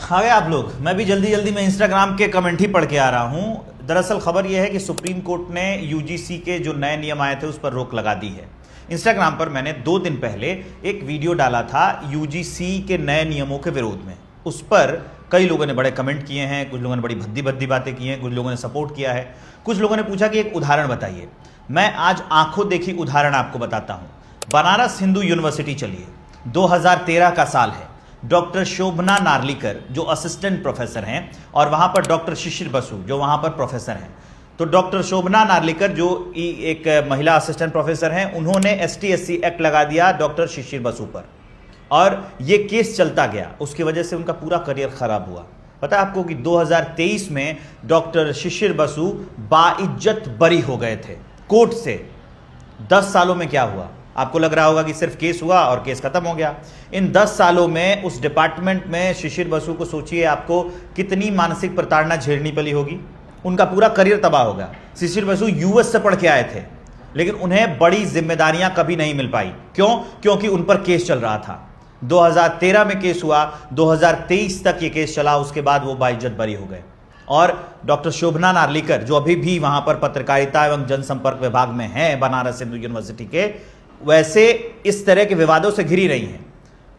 हाय आप लोग, मैं भी जल्दी में इंस्टाग्राम के कमेंट ही पढ़ के आ रहा हूं। दरअसल खबर यह है कि सुप्रीम कोर्ट ने यूजीसी के जो नए नियम आए थे उस पर रोक लगा दी है। इंस्टाग्राम पर मैंने 2 दिन पहले एक वीडियो डाला था यूजीसी के नए नियमों के विरोध में। उस पर कई लोगों ने बड़े कमेंट किए हैं, कुछ लोगों ने बड़ी भद्दी भद्दी बातें की हैं, कुछ लोगों ने सपोर्ट किया है, कुछ लोगों ने पूछा कि एक उदाहरण बताइए। मैं आज आंखों देखी उदाहरण आपको बताता हूं। बनारस हिंदू यूनिवर्सिटी चलिए, 2013 का साल है। डॉक्टर शोभना नार्लिकर जो असिस्टेंट प्रोफेसर हैं और वहां पर डॉक्टर शिशिर बसु जो वहां पर प्रोफेसर हैं। तो डॉक्टर शोभना नार्लिकर जो एक महिला असिस्टेंट प्रोफेसर हैं, उन्होंने ST/SC एक्ट लगा दिया डॉक्टर शिशिर बसु पर और ये केस चलता गया। उसकी वजह से उनका पूरा करियर खराब हुआ। पता है आपको कि 2023 में डॉक्टर शिशिर बसु बाइज्जत बरी हो गए थे कोर्ट से। 10 सालों में क्या हुआ? आपको लग रहा होगा कि सिर्फ केस हुआ और केस खत्म हो गया। इन 10 सालों में उस डिपार्टमेंट में शिशिर बसु को सोचिए आपको कितनी मानसिक प्रताड़ना झेलनी पड़ी होगी। उनका पूरा करियर तबाह हो गया। शिशिर बसु US से पढ़ के आए थे, लेकिन उन्हें बड़ी जिम्मेदारियां कभी नहीं मिल पाई। क्यों? क्योंकि उन पर केस चल रहा था। 2013 में केस हुआ, 2023 तक ये केस चला, उसके बाद वो बाइज्जत बरी हो गए। और डॉक्टर शोभना नार्लिकर जो अभी भी वहां पर पत्रकारिता एवं जनसंपर्क विभाग में हैं बनारस हिंदू यूनिवर्सिटी के, वैसे इस तरह के विवादों से घिरी रही हैं।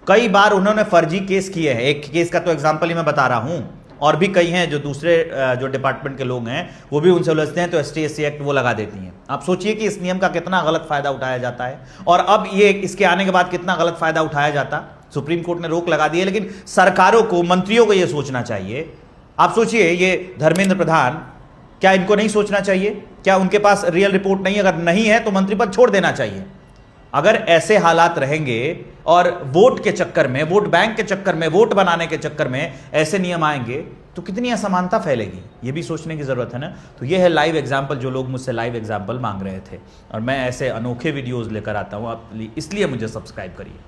कई बार उन्होंने फर्जी केस किए हैं। एक केस का तो एग्जांपल ही मैं बता रहा हूं, और भी कई हैं जो दूसरे जो डिपार्टमेंट के लोग हैं वो भी उनसे उलझते हैं तो ST/SC एक्ट वो लगा देती हैं। आप सोचिए कि इस नियम का कितना गलत फायदा उठाया जाता है, और अब ये इसके आने के बाद कितना गलत फायदा उठाया जाता। सुप्रीम कोर्ट ने रोक लगा दी है, लेकिन सरकारों को, मंत्रियों को यह सोचना चाहिए। आप सोचिए, ये धर्मेंद्र प्रधान, क्या इनको नहीं सोचना चाहिए? क्या उनके पास रियल रिपोर्ट नहीं? अगर नहीं है तो मंत्री पद छोड़ देना चाहिए। अगर ऐसे हालात रहेंगे और वोट के चक्कर में, वोट बैंक के चक्कर में, वोट बनाने के चक्कर में ऐसे नियम आएंगे तो कितनी असमानता फैलेगी, ये भी सोचने की जरूरत है ना। तो ये है लाइव एग्जाम्पल, जो लोग मुझसे लाइव एग्जाम्पल मांग रहे थे, और मैं ऐसे अनोखे वीडियोस लेकर आता हूं, आप इसलिए मुझे सब्सक्राइब करिए।